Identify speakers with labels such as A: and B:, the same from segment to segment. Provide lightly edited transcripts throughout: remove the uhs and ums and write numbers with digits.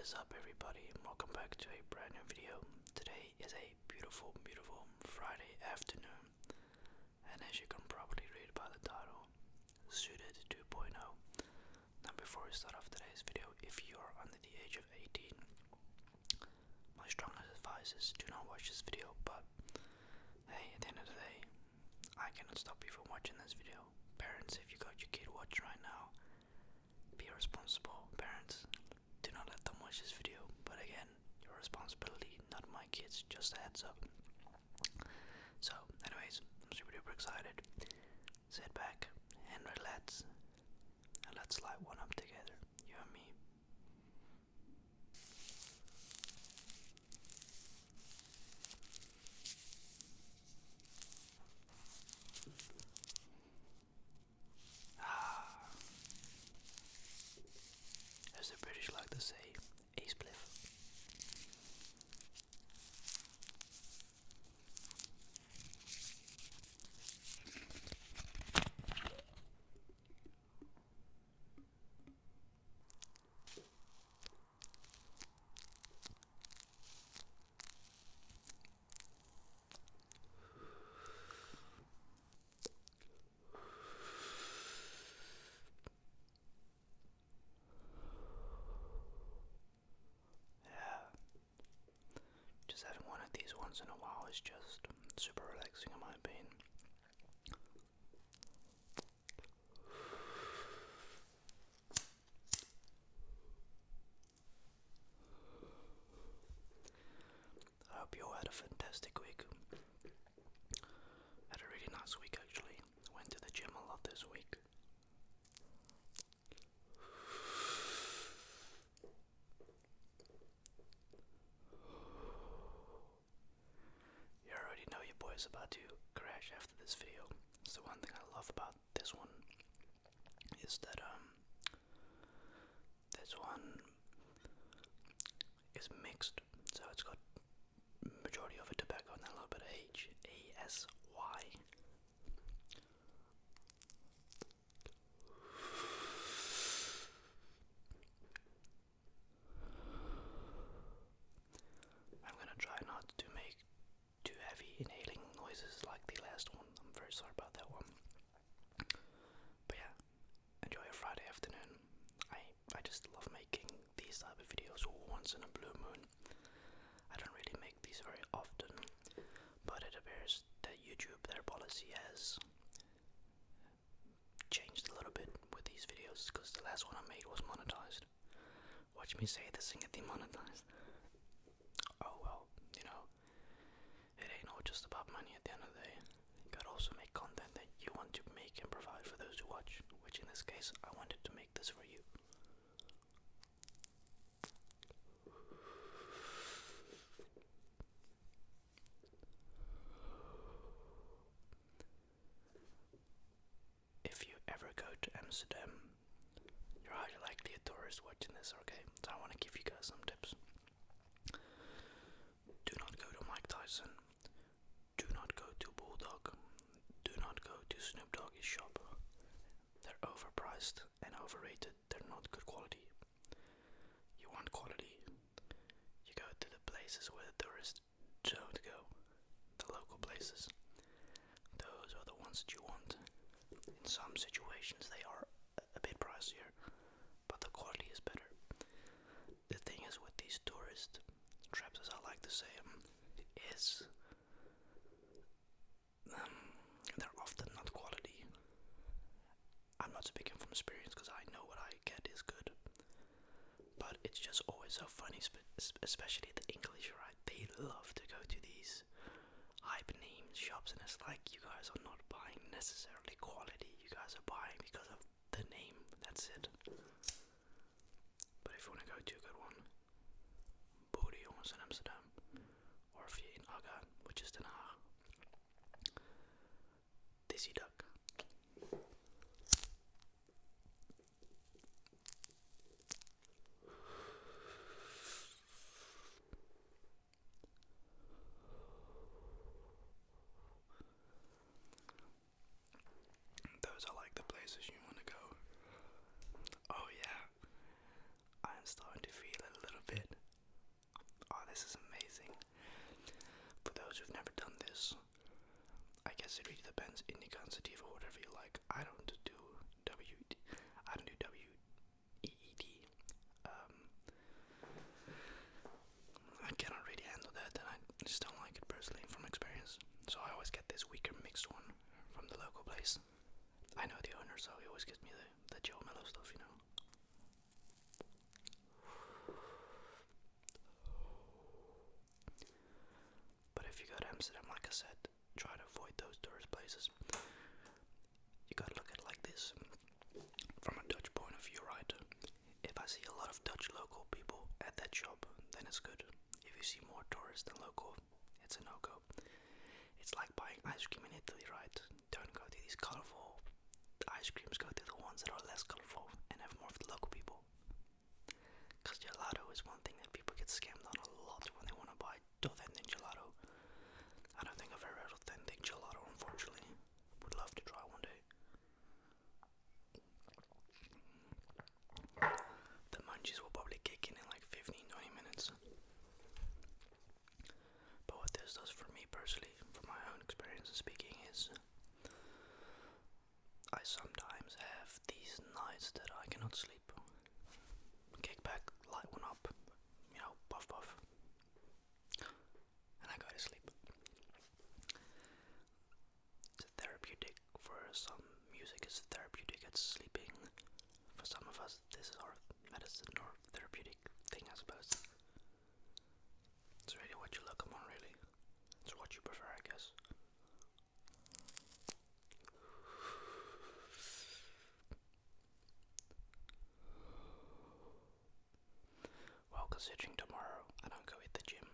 A: is up, everybody, and welcome back to a brand new video. Today is a beautiful, beautiful Friday afternoon, and as you can probably read by the title, ZOOTED 2.0. Now before we start off today's video, if you are under the age of 18, my strongest advice is do not watch this video, but hey, at the end of the day, I cannot stop you from watching this video. Parents, if you got your kid watching right now, be responsible. Parents, do not let them watch this video, but again, your responsibility, not my kids, just a heads up. So, anyways, I'm super duper excited. Sit back and relax, and let's light one up together, you and me. As the British like to say, a spliff. Just having one of these once in a while is just super relaxing in my opinion. I hope you all had a fantastic week. Had a really nice week actually. Went to the gym a lot this week. You already know your boy's about to crash after this video. So one thing I love about this one is that this one is mixed. So it's got majority of it tobacco and a little bit of ASY. I'm gonna try not to make too heavy inhaling noises like the last one. I'm very sorry about that one. But yeah, enjoy your Friday afternoon. I just love making these type of videos once in a blue moon. I don't really make these very often, but it appears that YouTube, their policy has changed a little bit with these videos, because the last one I made was monetized. Watch me say this and get demonetized. Oh well, you know, it ain't all just about money at the end of the day. You gotta also make content that you want to make and provide for those who watch, which in this case, I wanted to make this for you. If you ever go to Amsterdam, you're highly likely a tourist watching this, okay? So I want to give you guys some tips. Do not go to Mike Tyson. Do not go to Bulldog. Do not go to Snoop Dogg's shop. They're overpriced and overrated. They're not good quality. You want quality, you go to the places where the tourists don't go. The local places. Those are the ones that you want. In some situations they are a bit pricier, but the quality is better. The thing is with these tourist traps, as I like to say is they're often not quality. I'm not speaking from experience because I know what I get is good, but it's just always so funny, especially the English, right? They love to go to these hype name shops, and it's like, you guys are not buying necessarily quality, you guys are buying because of the name, that's it. But if you want to go to a good one, Booty jongens in Amsterdam, or if you're in Aga, which is Den Haag, Dizzy Duck. Those are like the places you want to go. Oh yeah, I'm starting to feel a little bit This is amazing. For those who've never done this, I guess it really depends. Indica and sativa, whatever you like. I don't do WED. I don't do WEED. I cannot really handle that, and I just don't like it personally from experience. So I always get this weaker mixed one from the local place. I know the owner, so he always gives me the Joe Mellow stuff, you know. But if you go to Amsterdam, like I said, try to avoid those tourist places. You gotta look at it like this. From a Dutch point of view, right? If I see a lot of Dutch local people at that shop, then it's good. If you see more tourists than local, it's a no-go. It's like buying ice cream in Italy, right? Don't go to these colorful ice creams, go to the ones that are less colorful and have more of the local people. Because gelato is one thing that people get scammed on a lot when they want to buy authentic gelato. I don't think I've ever had authentic gelato, unfortunately. Would love to try one day. The munchies will probably kick in like 15-20 minutes. But what this does for me personally, from my own experience of speaking, is I sometimes have these nights that I cannot sleep. Kick back, light one up, you know, puff puff, and I go to sleep. It's therapeutic. For some, music is therapeutic at sleeping. For some of us, this is our medicine or therapeutic thing, I suppose. It's really what you look upon, really. It's what you prefer, I guess. Well, considering tomorrow I don't go hit the gym,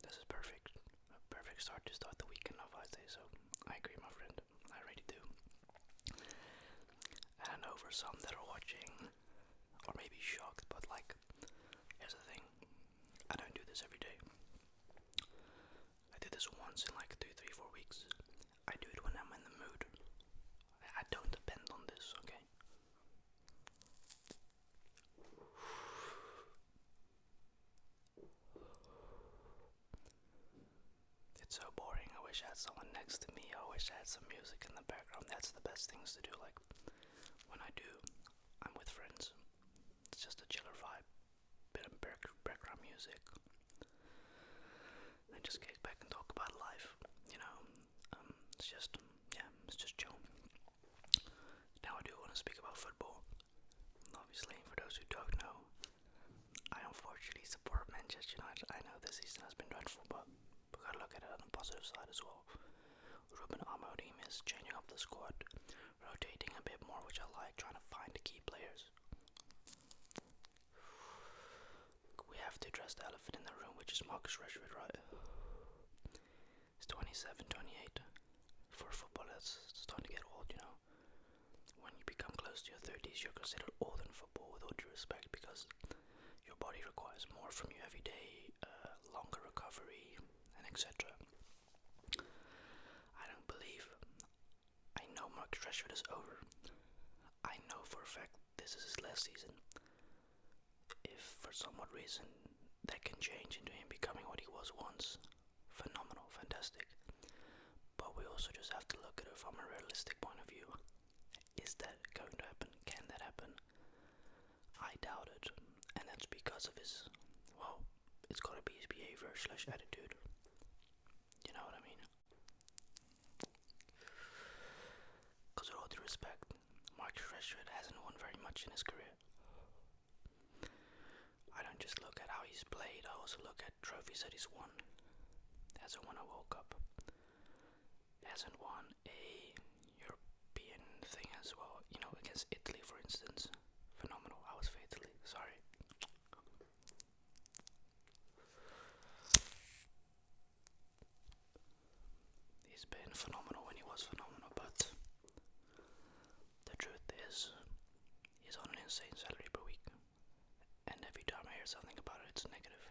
A: this is perfect. A perfect start to start the weekend on 5 days, so I agree, my friend. I really do. And I know for some that are watching, or maybe shocked, but like, here's the thing. I don't do this every day. I do this once in like 2, 3, 4 weeks. I do it when I'm in the mood. I don't depend on this, okay? It's so boring. I wish I had someone next to me. I wish I had some music in the background. That's the best things to do. Like, when I do, I'm with friends. It's just a chiller vibe. Bit of background music. I just kick back and talk about life. You know, it's just chill. Now I do want to speak about football. Obviously, for those who don't know, I unfortunately support Manchester United. I know this season has been dreadful, but we gotta look at it on the positive side as well. Ruben Amorim is changing up the squad, rotating a bit more, which I like, trying to find the key players. We have to address the elephant in the room, which is Marcus Rashford, right? He's 27, 28. For football, it's starting to get old, you know. When you become close to your 30s, you're considered old in football, with all due respect, because your body requires more from you every day, longer recovery, and etc. I know Marcus Rashford is over. I know for a fact this is his last season. If for some odd reason that can change into him becoming what he was once, phenomenal, fantastic. But we also just have to look at it from a realistic point of view. Is that going to happen? Can that happen? I doubt it. And that's because of his, well, it's gotta be his behavior/attitude. You know what I mean? Because with all due respect, Marcus Rashford hasn't won very much in his career. I don't just look at how he's played, I also look at trophies that he's won. Hasn't won a World Cup. Hasn't won a European thing as well. You know, against Italy, for instance. Phenomenal. I was for Italy. Sorry. He's been phenomenal when he was phenomenal, but the truth is, he's on an insane salary per week. And every time I hear something about it, it's negative.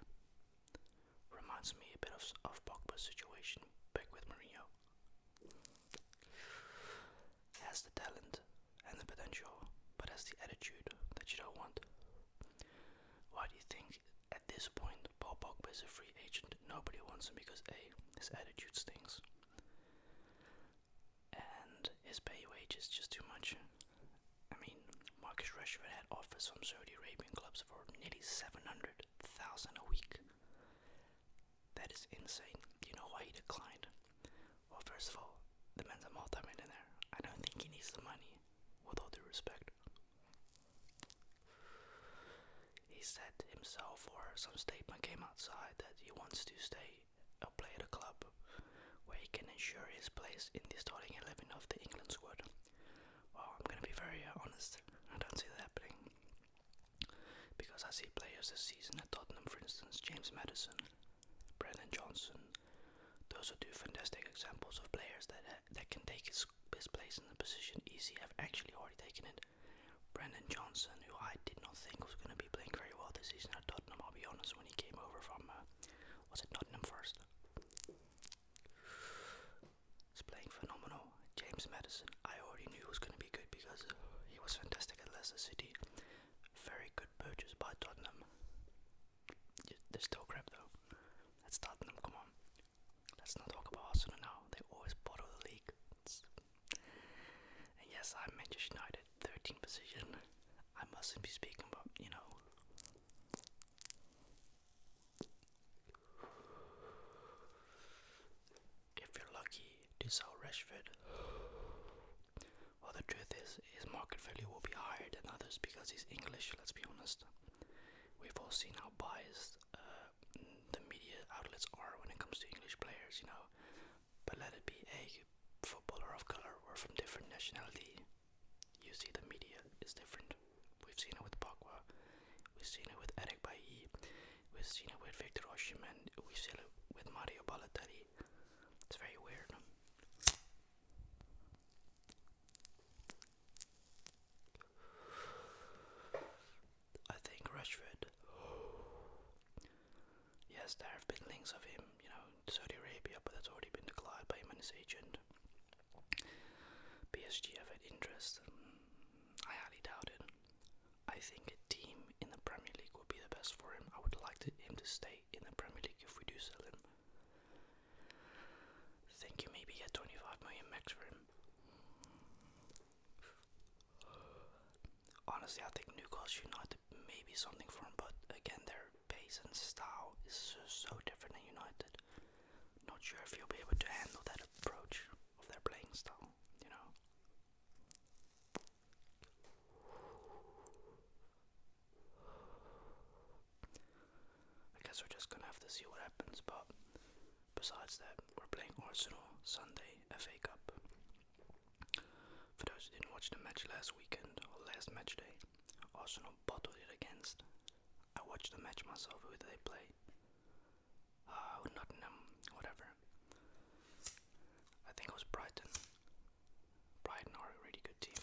A: Reminds me a bit of Pogba's situation back with Mourinho. Has the talent and the potential, but has the attitude that you don't want. Why do you think at this point Paul Pogba he's a free agent. Nobody wants him because A, his attitude stinks, and his pay wage is just too much. I mean, Marcus Rashford had offers from Saudi Arabian clubs for nearly 700,000 a week. That is insane. You know why he declined? Well, first of all, the man's a multi-millionaire. I don't think he needs the money, with all due respect. He said himself, or some statement came outside, that he wants to stay or play at a club where he can ensure his place in the starting 11 of the England squad. Well, I'm gonna be very honest, I don't see that happening. Because I see players this season at Tottenham, for instance, James Maddison, Brennan Johnson. Those are two fantastic examples of players that can take his place in the position easy, have actually already taken it. Brennan Johnson, who I did not think was going to be playing very well this season at Tottenham, I'll be honest, when he came over from, was it Nottingham Forest? He's playing phenomenal. James Maddison, I already knew was going to be good because he was fantastic at Leicester City. Very good purchase by Tottenham. They're still crap though. That's Tottenham, come on. Let's not talk about Arsenal now. They always bottom the league. And yes, I'm Manchester United, 13th position. I mustn't be speaking about, if you're lucky to sell Rashford. Well, the truth is, his market value will be higher than others because he's English, let's be honest. We've all seen how biased the media outlets are when it comes to English players, But let it be a footballer of color or from different nationality, you see the media is different. We've seen it with Pogba, we've seen it with Eric Bailly, we've seen it with Victor Osimhen, we've seen it with Mario Balotelli. It's very weird. I think Rashford, yes, there have been links of him, Saudi Arabia, but that's already been declined by him and his agent. PSG have had interest. I highly doubt it. I think a team in the Premier League would be the best for him. I would like him to stay in the Premier League if we do sell him. I think you maybe get 25 million max for him. Honestly, I think Newcastle United may be something for him, but again, their pace and style is so different than United. Not sure if you'll be able to handle that approach of their playing style, I guess we're just gonna have to see what happens, but besides that, we're playing Arsenal Sunday, FA Cup. For those who didn't watch the match last weekend, or last match day, Arsenal bottled it against. I watched the match myself. Who did they play? Nottingham, whatever. I think it was Brighton. Brighton are a really good team.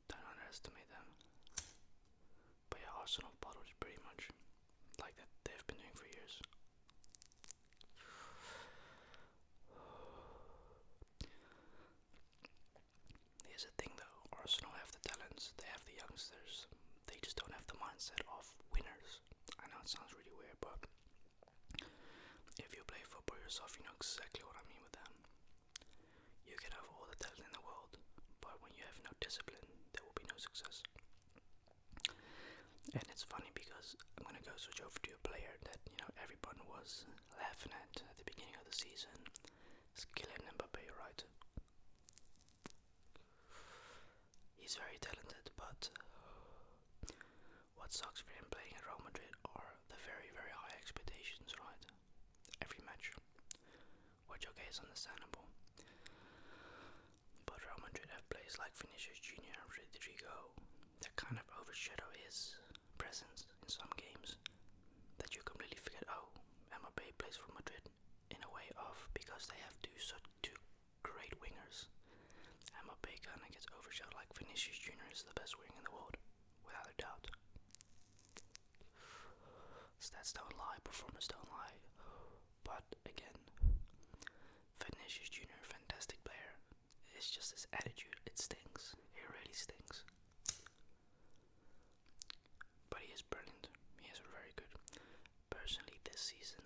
A: Don't underestimate them. But yeah, Arsenal bottled it pretty much. Like that they've been doing for years. Here's the thing though, Arsenal have the talents, they have the youngsters. They just don't have the mindset of winners. I know it sounds really weird, but if you play football yourself, you know exactly what I mean with that. You can have all the talent in the world, but when you have no discipline, there will be no success. And it's funny because I'm gonna go switch over to a player that everyone was laughing at the beginning of the season. It's Kylian Mbappé, right? He's very talented, but what sucks for him playing at Real Madrid are the very, very high expectations, right? Every match, which okay is understandable. But Real Madrid have players like Vinicius Jr. and Rodrigo that kind of overshadow his presence in some games. That you completely forget, oh, Mbappé plays for Madrid, in a way of because they have two great wingers. Mbappé kind of gets overshadowed, like Vinicius Jr. is the best winger in the world, without a doubt. Stats don't lie, performance don't lie. But again, Vinicius Jr., fantastic player. It's just his attitude, it stinks. It really stinks. But he is brilliant. He is very good. personally, this season,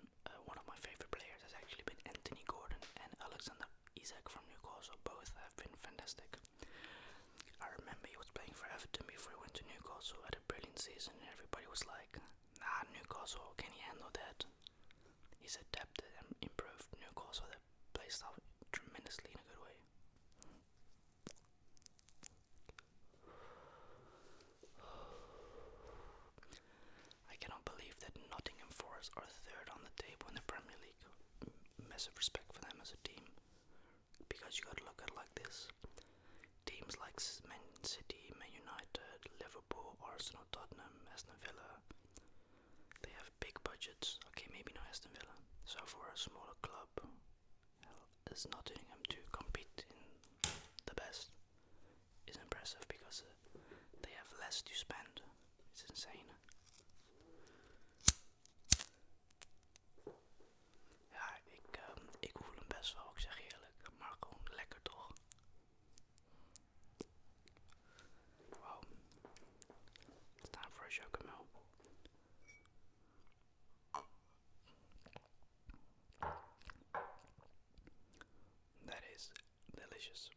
A: one of my favorite players has actually been Anthony Gordon and Alexander Isak from Newcastle. Both have been fantastic. I remember he was playing for Everton before he went to Newcastle, had a brilliant season, and everybody was like, nah, Newcastle, can he handle that? He's adapted and improved Newcastle, their playstyle, tremendously in a good way. I cannot believe that Nottingham Forest are third on the table in the Premier League. Massive respect for them as a team, because you gotta look at it like this. Teams like Man City, Man United, Liverpool, Arsenal, Tottenham, Aston Villa, they have big budgets. Okay, maybe not Aston Villa. So for a smaller club as Nottingham to compete in the best is impressive, because they have less to spend. It's insane. Ja, ik voel hem best wel, ik zeg eerlijk, maar gewoon lekker toch? Wow. It's time for a chocomel. That is delicious.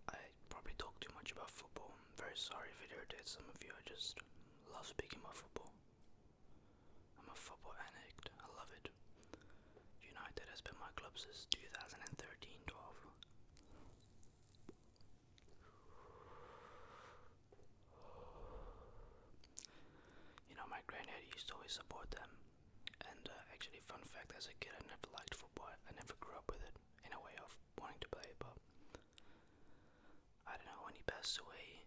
A: I probably talk too much about football. I'm very sorry if it irritates some of you. I just love speaking about football. I'm a football addict. I love it. United has been my club since 2013-12. You know, my granddad used to always support them. And actually, fun fact, as a kid I never liked football. I never grew up with it in a way of wanting to play it, but I don't know, when he passed away,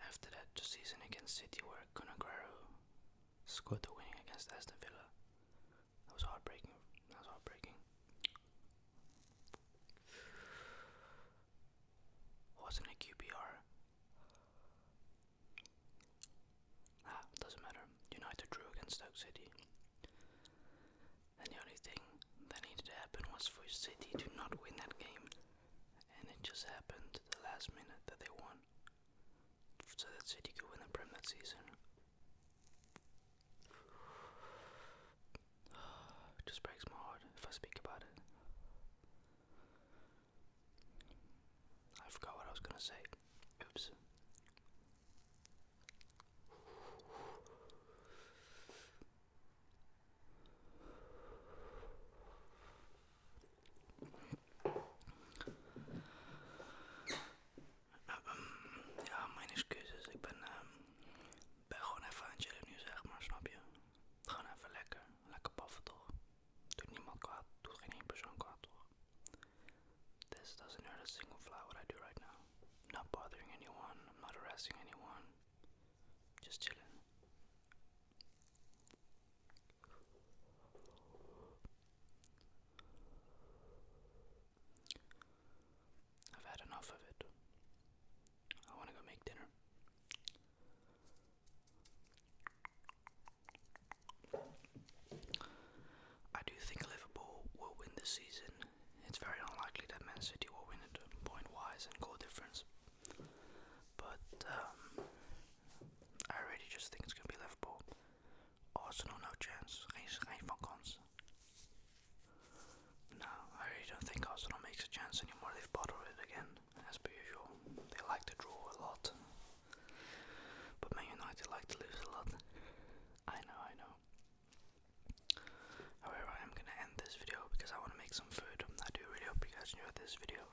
A: after that season against City where Kunaguero scored the winning against Aston Villa, that was heartbreaking. Wasn't a QPR. Doesn't matter. United drew against Stoke City. And the only thing that needed to happen was for City to not win that game. And it just happened the last minute that they won, so that City could win the Prem that season. It just breaks my heart if I speak about it. I forgot what I was gonna say. Oops. Ja, mijn excuses. Ik ben gewoon even aan het chillen nu, zeg maar, snap je? Gewoon even lekker paffen toch? Doet niemand kwaad, doet geen één persoon kwaad toch? This doesn't hurt a single fly what I do right now. I'm not bothering anyone, I'm not harassing anyone. Just chilling. I've had enough of it. I want to go make dinner. I do think Liverpool will win this season. It's very unlikely that Man City will win it point-wise and goal difference. But I really just think it's going to be Liverpool. Arsenal, no chance. Geen van kans. No, I really don't think Arsenal makes a chance anymore. They've bottled it again, as per usual. They like to draw a lot. But Man United like to lose a lot. I know. However, I am going to end this video because I want to make some food. I do really hope you guys enjoyed this video.